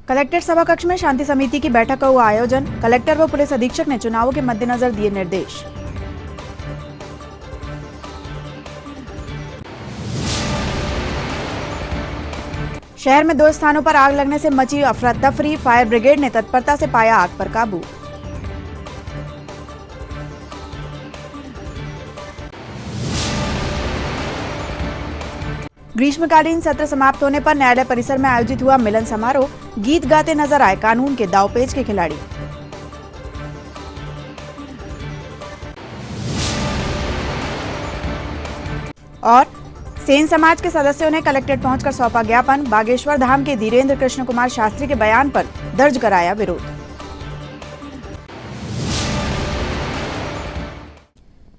Collectorate सभा कक्ष में शांति समिति की बैठक का हुआ आयोजन। कलेक्टर व पुलिस अधीक्षक ने चुनावों के मद्देनजर दिए निर्देश। शहर में 2 स्थानों पर आग लगने से मची अफरा तफरी। फायर ब्रिगेड ने तत्परता से पाया आग पर काबू। ग्रीष्मकालीन सत्र समाप्त होने पर न्यायालय परिसर में आयोजित हुआ मिलन समारोह। गीत गाते नजर आए कानून के दांवपेच के खिलाड़ी। और सेन समाज के सदस्यों ने कलेक्ट्रेट पहुंचकर सौंपा ज्ञापन। बागेश्वर धाम के धीरेन्द्र कृष्ण कुमार शास्त्री के बयान पर दर्ज कराया विरोध।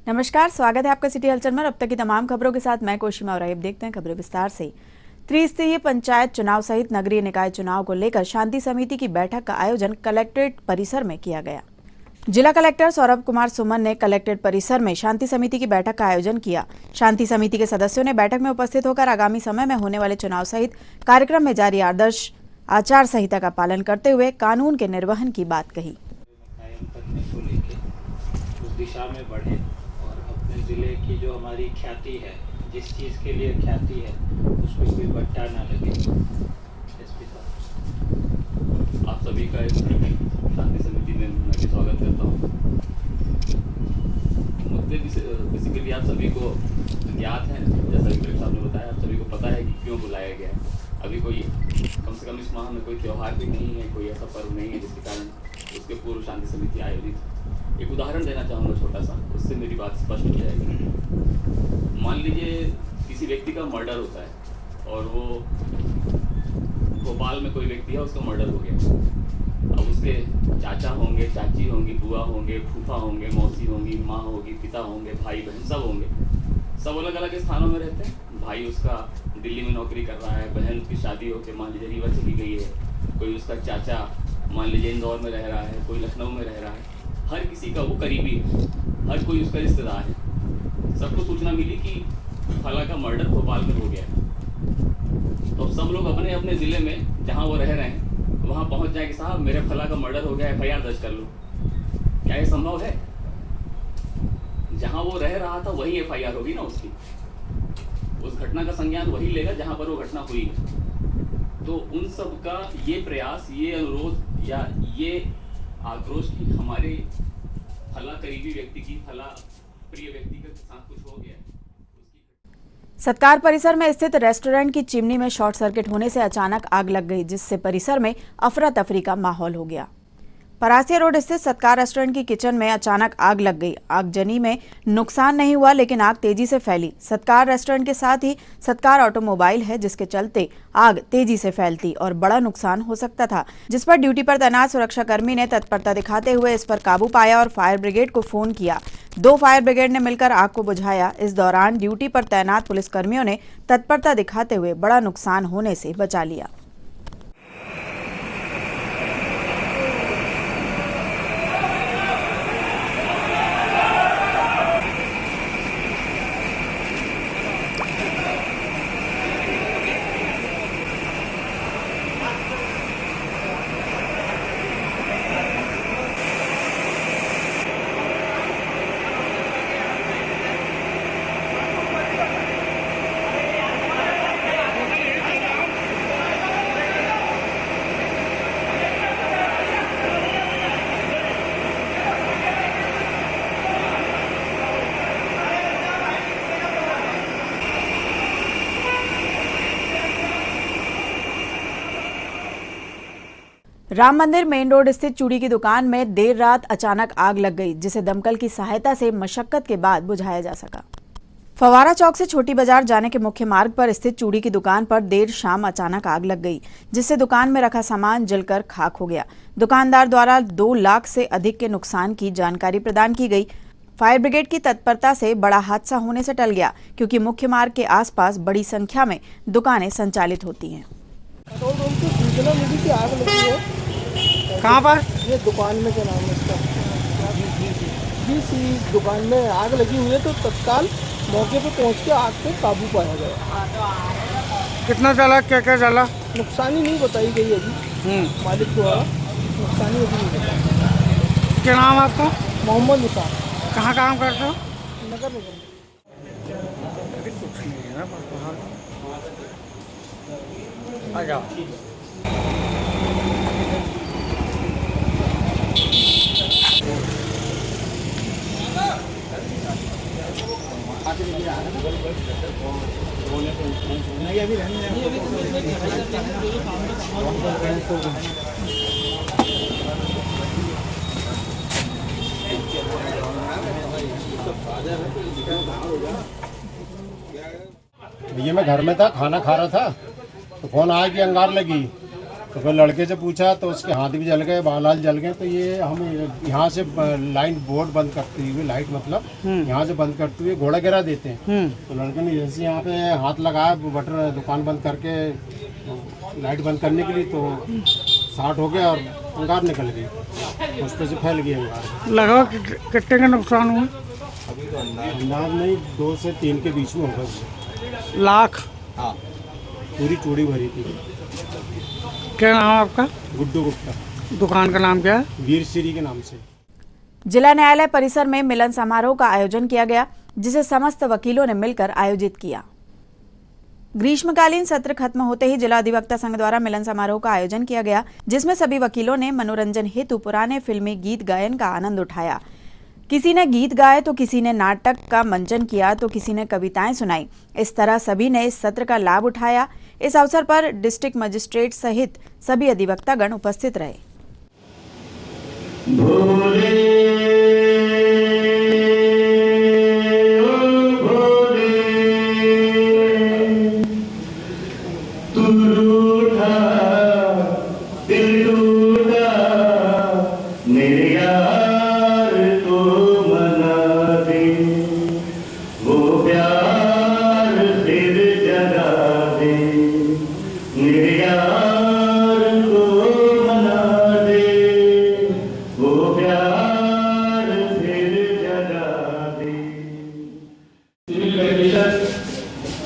नमस्कार, स्वागत है आपका सिटी हलचल में। अब तक की तमाम खबरों के साथ मैं कोशिमा और अब देखते हैं खबरें विस्तार से। त्रिस्तरीय पंचायत चुनाव सहित नगरीय निकाय चुनाव को लेकर शांति समिति की बैठक का आयोजन कलेक्ट्रेट परिसर में किया गया। जिला कलेक्टर सौरभ कुमार सुमन ने कलेक्ट्रेट परिसर में शांति समिति की बैठक का आयोजन किया। शांति समिति के सदस्यों ने बैठक में उपस्थित होकर आगामी समय में होने वाले चुनाव सहित कार्यक्रम में जारी आदर्श आचार संहिता का पालन करते हुए कानून के निर्वहन की बात कही। जिले की जो हमारी ख्याति है, जिस चीज़ के लिए ख्याति है, उस पर कोई बट्टा ना लगे। आप सभी का इस शांति समिति में मैं भी स्वागत करता हूँ। मुद्दे बेसिकली आप सभी को ज्ञात हैं, जैसा कि कलेक्टर साहब ने बताया, आप सभी को पता है कि क्यों बुलाया गया है। अभी कोई कम से कम इस माह में कोई त्यौहार भी नहीं है, कोई ऐसा पर्व नहीं है जिसके कारण उसके पूर्व शांति समिति आयोजित। एक उदाहरण देना चाहूँगा छोटा सा, उससे मेरी बात स्पष्ट हो जाएगी। मान लीजिए किसी व्यक्ति का मर्डर होता है और वो भोपाल में कोई व्यक्ति है, उसका मर्डर हो गया। अब उसके चाचा होंगे, चाची होंगी, बुआ होंगे, फूफा होंगे, मौसी होंगी, माँ होगी, पिता होंगे, भाई बहन सब होंगे। सब अलग अलग स्थानों में रहते हैं। भाई उसका दिल्ली में नौकरी कर रहा है, बहन उसकी शादी होकर मान लीजिए रीवा चली गई है, कोई उसका चाचा मान लीजिए इंदौर में रह रहा है, कोई लखनऊ में रह रहा है। हर किसी का वो करीबी है, हर कोई उसका रिश्तेदार है। सबको सूचना मिली कि फला का मर्डर भोपाल में हो गया है। तो सब लोग अपने अपने ज़िले में जहाँ वो रह रहे हैं वहाँ पहुँच जाए कि साहब मेरे फला का मर्डर हो गया, FIR दर्ज कर लो। क्या ये संभव है? जहाँ वो रह रहा था वही FIR होगी ना उसकी। उस घटना का संज्ञान वही लेगा जहाँ पर वो घटना हुई है। तो उन सब का ये प्रयास, ये अनुरोध या ये आक्रोश की हमारे फला करीबी व्यक्ति की, फला प्रिय व्यक्ति के साथ कुछ हो गया है। सत्कार परिसर में स्थित रेस्टोरेंट की चिमनी में शॉर्ट सर्किट होने से अचानक आग लग गई, जिससे परिसर में अफरा तफरी का माहौल हो गया। परासिया रोड स्थित सत्कार रेस्टोरेंट की किचन में अचानक आग लग गई। आगजनी में नुकसान नहीं हुआ, लेकिन आग तेजी से फैली। सत्कार रेस्टोरेंट के साथ ही सत्कार ऑटोमोबाइल है, जिसके चलते आग तेजी से फैलती और बड़ा नुकसान हो सकता था, जिस पर ड्यूटी पर तैनात सुरक्षाकर्मी ने तत्परता दिखाते हुए इस पर काबू पाया और फायर ब्रिगेड को फोन किया। 2 फायर ब्रिगेड ने मिलकर आग को बुझाया। इस दौरान ड्यूटी पर तैनात पुलिसकर्मियों ने तत्परता दिखाते हुए बड़ा नुकसान होने से बचा लिया। राम मंदिर मेन रोड स्थित चूड़ी की दुकान में देर रात अचानक आग लग गई, जिसे दमकल की सहायता से मशक्कत के बाद बुझाया जा सका। फवारा चौक से छोटी बाजार जाने के मुख्य मार्ग पर स्थित चूड़ी की दुकान पर देर शाम अचानक आग लग गई, जिससे दुकान में रखा सामान जलकर खाक हो गया। दुकानदार द्वारा 2 लाख से अधिक के नुकसान की जानकारी प्रदान की गई। फायर ब्रिगेड की तत्परता से बड़ा हादसा होने से टल गया, क्योंकि मुख्य मार्ग के आसपास बड़ी संख्या में दुकानें संचालित होती हैं। कहाँ पर? ये दुकान में क्या नाम है इसका? इस दुकान में आग लगी हुई है, तो तत्काल मौके पे पहुंच के आग पे काबू पाया गया। कितना जला, क्या क्या जला? नुकसान ही नहीं बताई गई अभी। मालिक द्वारा नुकसानी अभी नहीं पता। क्या नाम है आपका? मोहम्मद निसार, कहाँ काम करते हो? नगर निगम। कुछ नहीं है ना आ जाओ। भैया मैं घर में था, खाना खा रहा था तो फोन आया कि अंगार लगी। तो फिर लड़के से पूछा तो उसके हाथ भी जल गए, बाल जल गए। तो ये हम यहाँ से लाइन बोर्ड बंद करते हुए, लाइट मतलब यहाँ से बंद करते हुए घोड़ा गिरा देते हैं। तो लड़के ने जैसे यहाँ पे हाथ लगाया बटन दुकान बंद करके लाइट बंद करने के लिए, तो शॉर्ट हो गया और अंगार निकल गई, उस पर से फैल गई अंगार। लगभग कितने का नुकसान हुआ? अंदाज नहीं, 2 से 3 के बीच में होगा। लाख? हाँ, पूरी चूड़ी भरी थी। क्या नाम है आपका? गुड्डू गुप्ता। दुकान का नाम क्या है? वीर श्री के नाम से। जिला न्यायालय परिसर में मिलन समारोह का आयोजन किया गया, जिसे समस्त वकीलों ने मिलकर आयोजित किया। ग्रीष्मकालीन सत्र खत्म होते ही जिला अधिवक्ता संघ द्वारा मिलन समारोह का आयोजन किया गया, जिसमें सभी वकीलों ने मनोरंजन हेतु पुराने फिल्मी गीत गायन का आनंद उठाया। किसी ने गीत गाए तो किसी ने नाटक का मंचन किया तो किसी ने कविताएं सुनाई। इस तरह सभी ने इस सत्र का लाभ उठाया। इस अवसर पर डिस्ट्रिक्ट मजिस्ट्रेट सहित सभी अधिवक्तागण उपस्थित रहे।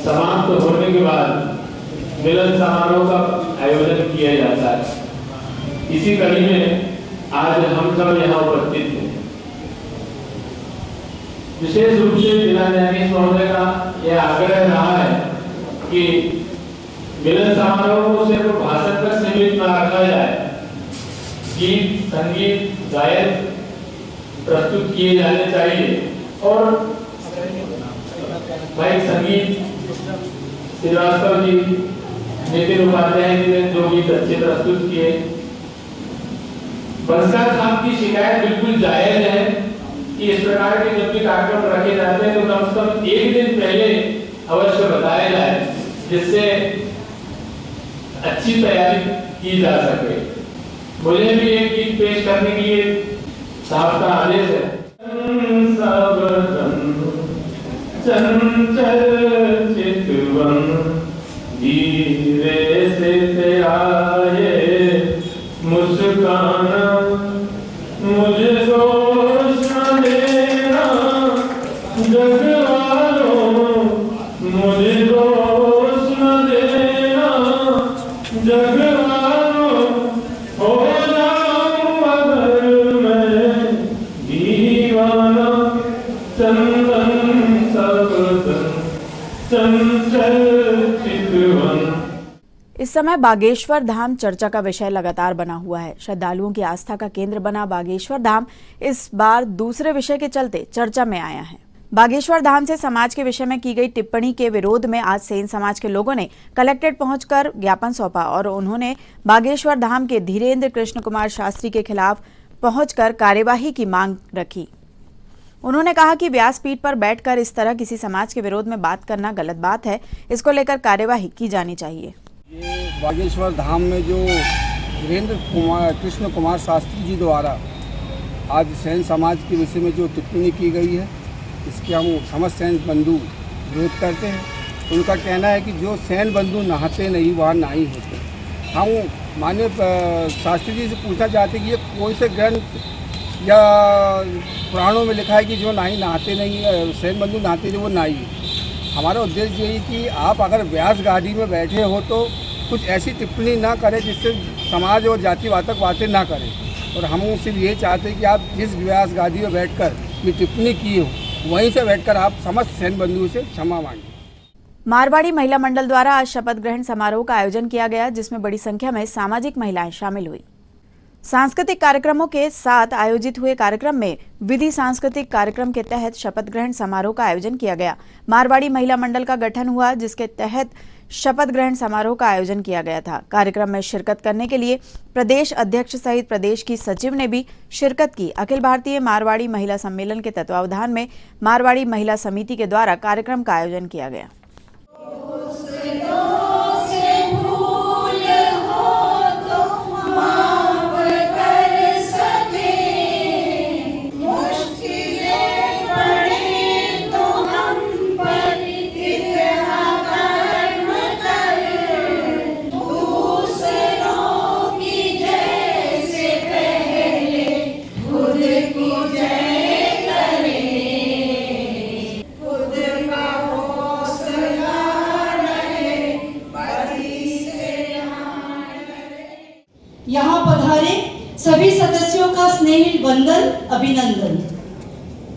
समाप्त होने के बाद मिलन समारोह का आयोजन किया जाता है। इसी कड़ी में आज हम सब यहाँ उपस्थित हैं। विशेष रूप से जिला न्यायाधीश महोदय का यह आग्रह रहा है कि मिलन समारोह को सिर्फ भाषण तक सीमित न रखा जाए, गीत संगीत गायन प्रस्तुत किए जाने चाहिए। और भाई संगीत श्रीवास्तव जी, नितिन उपाध्याय जी ने जो गीत अच्छे प्रस्तुत किए। बंसगार साहब की शिकायत बिल्कुल जायज है कि इस प्रकार के जब भी कार्यक्रम रखे जाते हैं तो कम से कम एक दिन पहले अवश्य बताया जाए, जिससे अच्छी तैयारी की जा सके। मुझे भी एक गीत पेश करने के लिए साहब का आदेश है। चंचल चितवन धीरे से आए मुस्काना, मुझको न देना जग वालों, मुझको न देना जग वालों, हो जाऊं अगर मैं दीवाना। चंदन इस समय बागेश्वर धाम चर्चा का विषय लगातार बना हुआ है। श्रद्धालुओं की आस्था का केंद्र बना बागेश्वर धाम इस बार दूसरे विषय के चलते चर्चा में आया है। बागेश्वर धाम से समाज के विषय में की गई टिप्पणी के विरोध में आज सेन समाज के लोगों ने कलेक्ट्रेट पहुंचकर ज्ञापन सौंपा और उन्होंने बागेश्वर धाम के धीरेन्द्र कृष्ण कुमार शास्त्री के खिलाफ पहुंचकर कार्यवाही की मांग रखी। उन्होंने कहा कि व्यासपीठ पर बैठकर इस तरह किसी समाज के विरोध में बात करना गलत बात है, इसको लेकर कार्यवाही की जानी चाहिए। ये बागेश्वर धाम में जो धीरेन्द्र कृष्ण कुमार शास्त्री जी द्वारा आज सैन समाज के विषय में जो टिप्पणी की गई है, इसके हम समस्त सैन बंधु विरोध करते हैं। उनका कहना है कि जो सैन बंधु नहाते नहीं वहाँ नहाई होते। हम माननीय शास्त्री जी से पूछना चाहते हैं कि ये कौन से ग्रंथ या पुराणों में लिखा है कि जो नहाते नहीं, सैन बंधु नहाते जो वो नाई। हमारा उद्देश्य यही कि आप अगर व्यास गाड़ी में बैठे हो तो कुछ ऐसी टिप्पणी ना करें जिससे समाज और जातिवादक बातें ना करें। और हम सिर्फ ये चाहते हैं कि आप जिस व्यास गादी में बैठकर ये टिप्पणी की हो, वहीं से बैठकर आप समस्त सैन बंधुओं से क्षमा मांगें। मारवाड़ी महिला मंडल द्वारा आज शपथ ग्रहण समारोह का आयोजन किया गया, जिसमें बड़ी संख्या में सामाजिक महिलाएं शामिल हुई। सांस्कृतिक कार्यक्रमों के साथ आयोजित हुए कार्यक्रम में विधि सांस्कृतिक कार्यक्रम के तहत शपथ ग्रहण समारोह का आयोजन किया गया। मारवाड़ी महिला मंडल का गठन हुआ, जिसके तहत शपथ ग्रहण समारोह का आयोजन किया गया था। कार्यक्रम में शिरकत करने के लिए प्रदेश अध्यक्ष सहित प्रदेश की सचिव ने भी शिरकत की। अखिल भारतीय मारवाड़ी महिला सम्मेलन के तत्वावधान में मारवाड़ी महिला समिति के द्वारा कार्यक्रम का आयोजन किया गया। यहाँ पधारे सभी सदस्यों का स्नेहिल वंदन, अभिनंदन।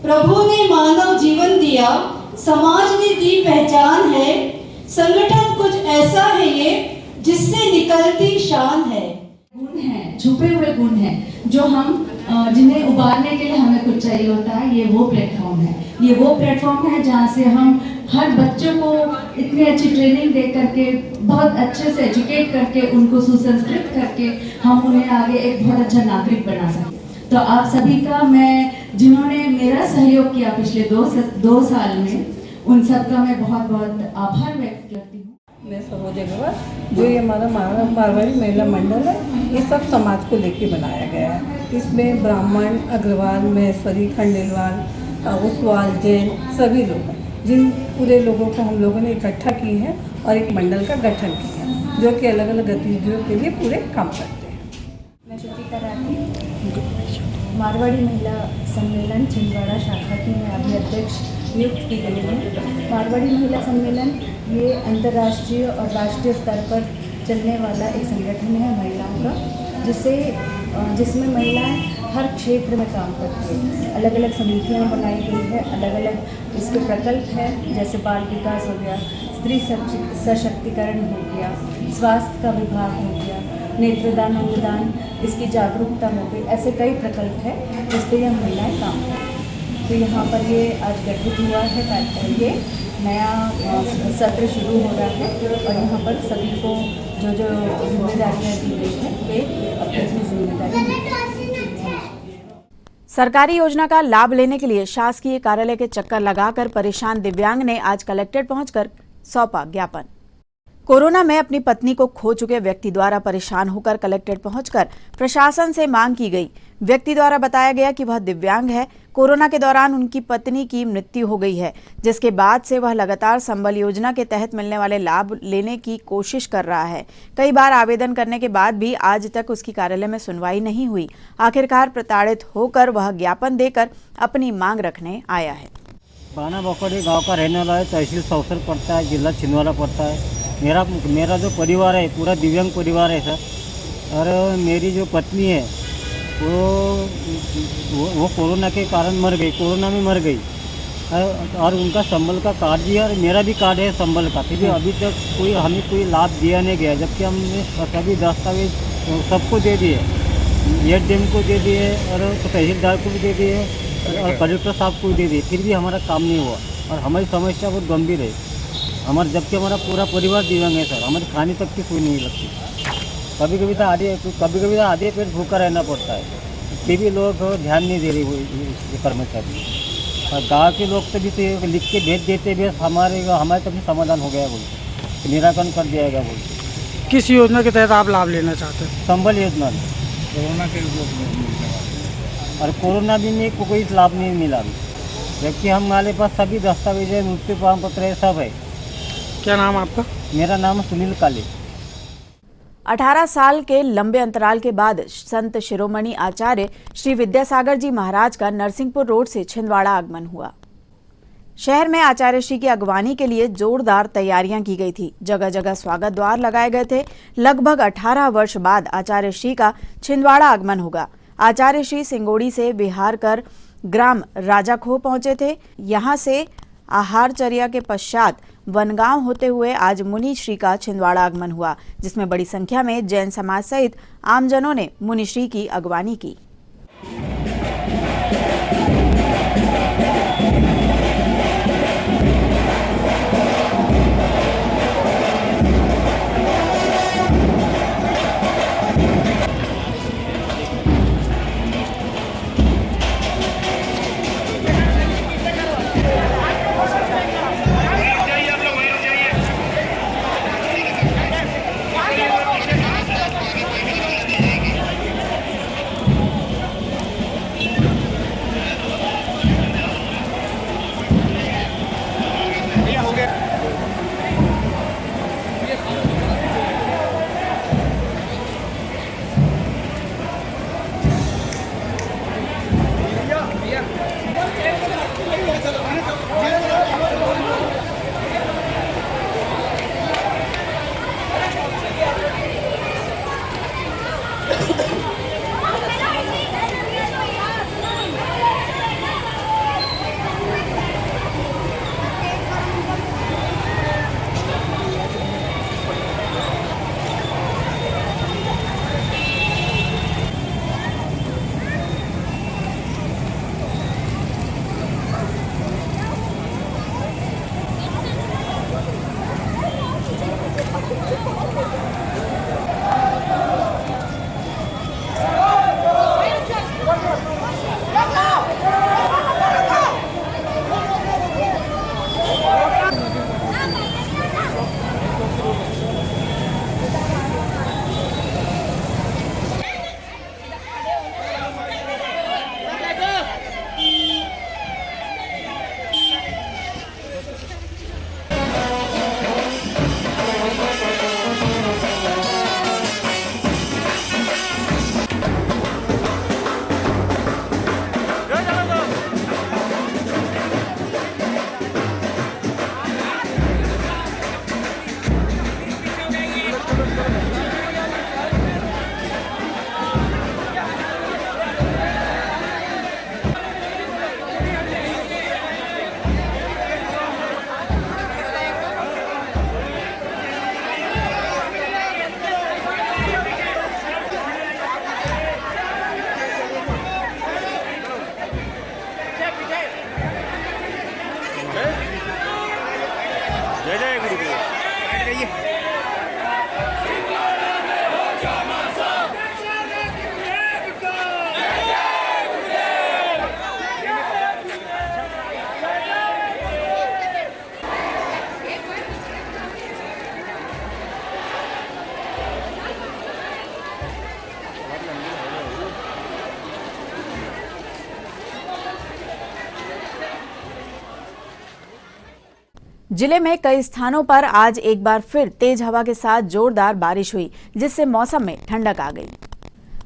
प्रभु ने मानव जीवन दिया, समाज ने दी पहचान है, संगठन कुछ ऐसा है ये जिससे निकलती शान है। गुण है, छुपे हुए गुण हैं जो हम जिन्हें उबारने के लिए हमें कुछ चाहिए होता है। ये वो प्लेटफॉर्म है, ये वो प्लेटफॉर्म है जहाँ से हम हर बच्चों को इतनी अच्छी ट्रेनिंग दे करके, बहुत अच्छे से एजुकेट करके, उनको सुसंस्कृत करके हम उन्हें आगे एक बहुत अच्छा नागरिक बना सकें। तो आप सभी का, मैं जिन्होंने मेरा सहयोग किया पिछले दो साल में, उन सब का मैं बहुत बहुत आभार व्यक्त करती हूँ। मैं सरोज अग्रवाल, जो ये हमारा मारवाड़ी महिला मंडल है, ये सब समाज को लेके बनाया गया है। इसमें ब्राह्मण, अग्रवाल, महेश्वरी, खंडेलवाल, ओसवाल, जैन सभी लोग हैं, जिन पूरे लोगों को हम लोगों ने इकट्ठा की है और एक मंडल का गठन किया, जो कि अलग अलग गतिविधियों के लिए पूरे काम करते हैं। मैं श्रुति कराती, मारवाड़ी महिला सम्मेलन छिंदवाड़ा शाखा की मैं अभी अध्यक्ष नियुक्त की गई हूँ। मारवाड़ी महिला सम्मेलन ये अंतर्राष्ट्रीय और राष्ट्रीय स्तर पर चलने वाला एक संगठन है महिलाओं का, जिसमें महिलाएं हर क्षेत्र में काम करती हैं। अलग अलग समितियां बनाई गई है, अलग अलग इसके प्रकल्प हैं, जैसे बाल विकास हो गया, स्त्री सशक्तिकरण हो गया, स्वास्थ्य का विभाग हो गया, नेत्रदान, अंगदान, इसकी जागरूकता हो गई। ऐसे कई प्रकल्प हैं जिस पर यह महिलाएं काम करती हैं। तो यहाँ पर ये आज गठित हुआ है, ये नया सत्र शुरू हो रहा है और यहाँ पर सभी को जो जिम्मेदारियाँ दी गई हैं वे अपनी अपनी जिम्मेदारी। सरकारी योजना का लाभ लेने के लिए शासकीय कार्यालय के चक्कर लगाकर परेशान दिव्यांग ने आज कलेक्ट्रेट पहुंचकर सौंपा ज्ञापन। कोरोना में अपनी पत्नी को खो चुके व्यक्ति द्वारा परेशान होकर कलेक्ट्रेट पहुंचकर प्रशासन से मांग की गई। व्यक्ति द्वारा बताया गया कि वह दिव्यांग है। कोरोना के दौरान उनकी पत्नी की मृत्यु हो गई है, जिसके बाद से वह लगातार संबल योजना के तहत मिलने वाले लाभ लेने की कोशिश कर रहा है। कई बार आवेदन करने के बाद भी आज तक उसकी कार्यालय में सुनवाई नहीं हुई। आखिरकार प्रताड़ित होकर वह ज्ञापन देकर अपनी मांग रखने आया है। बाना बकोड़ी गाँव का रहने वाला है, तहसील सौसर पड़ता है, जिला छिंदवाड़ा पड़ता है। मेरा जो परिवार है पूरा दिव्यांग परिवार है सर। और मेरी जो पत्नी है वो कोरोना के कारण मर गई, कोरोना में मर गई। और उनका संबल का कार्ड भी है और मेरा भी कार्ड है संबल का, फिर भी अभी तक हमें कोई लाभ दिया नहीं गया, जबकि हमने सभी दस्तावेज सबको दे दिए, एडीएम को दे दिए और तहसीलदार को भी दे दिए और कलेक्टर साहब को भी दे दिए, फिर भी हमारा काम नहीं हुआ। और हमारी समस्या बहुत गंभीर है, जबकि हमारा पूरा परिवार दिव्यांग है सर। हमारे खाने तक की सुई नहीं लगती, कभी कभी तो आधे पेट भूखा रहना पड़ता है, फिर भी लोग ध्यान नहीं दे रहे कर्मचारी। और गाँव के लोग तो भी लिख के भेज देते भी हमारे तक भी समाधान हो गया बोलते, निराकरण कर दिया गया बोलते। किस योजना के तहत आप लाभ लेना चाहते हैं? संबल योजना में कोरोना के और कोरोना भी में कोई लाभ नहीं मिला, जबकि हमारे पास सभी दस्तावेज है, मृत्यु प्रमाण पत्र है, सब है। क्या नाम आपका? मेरा नाम सुनील काले। 18 साल के लंबे अंतराल के बाद संत शिरोमणि आचार्य श्री विद्यासागर जी महाराज का नरसिंहपुर रोड से छिंदवाड़ा आगमन हुआ। शहर में आचार्य श्री की अगवानी के लिए जोरदार तैयारियां की गई थी। जगह जगह स्वागत द्वार लगाए गए थे। लगभग 18 वर्ष बाद आचार्य श्री का छिंदवाड़ा आगमन होगा। आचार्य श्री सिंगोड़ी से बिहार कर ग्राम राजाखोह पहुंचे थे। यहां से आहारचर्या के पश्चात वनगांव होते हुए आज मुनि श्री का छिंदवाड़ा आगमन हुआ, जिसमें बड़ी संख्या में जैन समाज सहित आमजनों ने मुनि श्री की अगवानी की। जिले में कई स्थानों पर आज एक बार फिर तेज हवा के साथ जोरदार बारिश हुई, जिससे मौसम में ठंडक आ गई।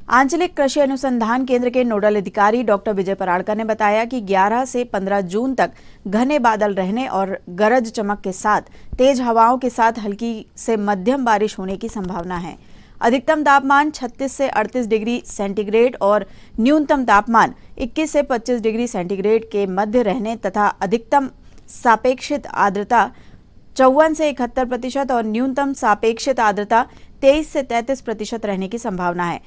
आंचलिक कृषि अनुसंधान केंद्र के नोडल अधिकारी डॉक्टर विजय पराड़कर ने बताया कि 11 से 15 जून तक घने बादल रहने और गरज चमक के साथ तेज हवाओं के साथ हल्की से मध्यम बारिश होने की संभावना है। अधिकतम तापमान 36 से 38 डिग्री सेंटीग्रेड और न्यूनतम तापमान 21 से 25 डिग्री सेंटीग्रेड के मध्य रहने तथा अधिकतम सापेक्षिक आर्द्रता 54 से 71% और न्यूनतम सापेक्षिक आर्द्रता 23 से 33% रहने की संभावना है।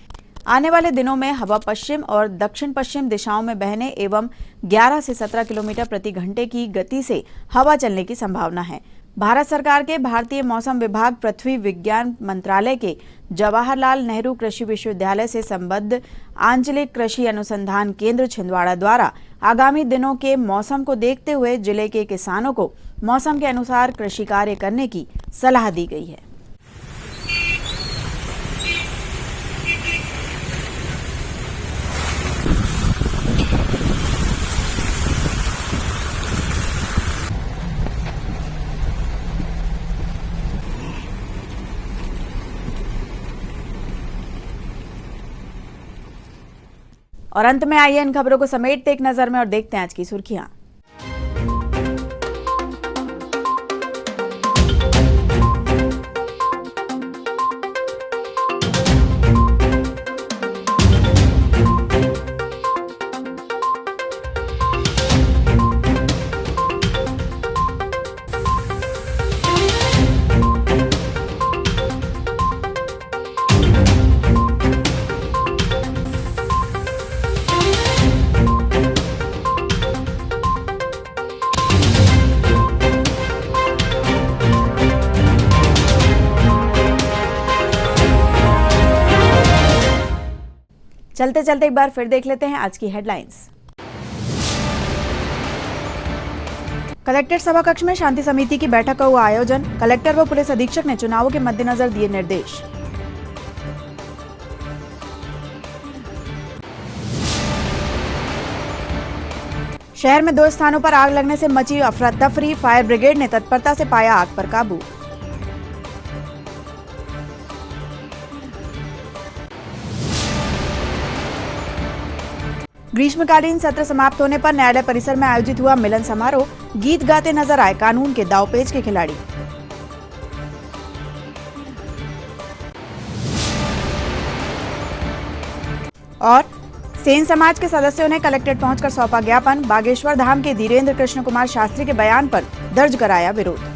आने वाले दिनों में हवा पश्चिम और दक्षिण पश्चिम दिशाओं में बहने एवं 11 से 17 किलोमीटर प्रति घंटे की गति से हवा चलने की संभावना है। भारत सरकार के भारतीय मौसम विभाग पृथ्वी विज्ञान मंत्रालय के जवाहरलाल नेहरू कृषि विश्वविद्यालय से संबद्ध आंचलिक कृषि अनुसंधान केंद्र छिंदवाड़ा द्वारा आगामी दिनों के मौसम को देखते हुए जिले के किसानों को मौसम के अनुसार कृषि कार्य करने की सलाह दी गई है। और अंत में आइए इन खबरों को समेटते एक नजर में और देखते हैं आज की सुर्खियां। चलते चलते एक बार फिर देख लेते हैं आज की हेडलाइंस। कलेक्ट्रेट सभा कक्ष में शांति समिति की बैठक का हुआ आयोजन। कलेक्टर व पुलिस अधीक्षक ने चुनावों के मद्देनजर दिए निर्देश। शहर में 2 स्थानों पर आग लगने से मची अफरा तफरी। फायर ब्रिगेड ने तत्परता से पाया आग पर काबू। ग्रीष्मकालीन सत्र समाप्त होने पर न्यायालय परिसर में आयोजित हुआ मिलन समारोह। गीत गाते नजर आए कानून के दांवपेच के खिलाड़ी। और सेन समाज के सदस्यों ने कलेक्ट्रेट पहुंचकर सौंपा ज्ञापन। बागेश्वर धाम के धीरेन्द्र कृष्ण कुमार शास्त्री के बयान पर दर्ज कराया विरोध।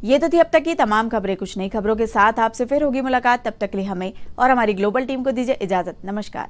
ये तो थी अब तक की तमाम खबरें। कुछ नई खबरों के साथ आपसे फिर होगी मुलाकात। तब तक के लिए हमें और हमारी ग्लोबल टीम को दीजिए इजाजत। नमस्कार।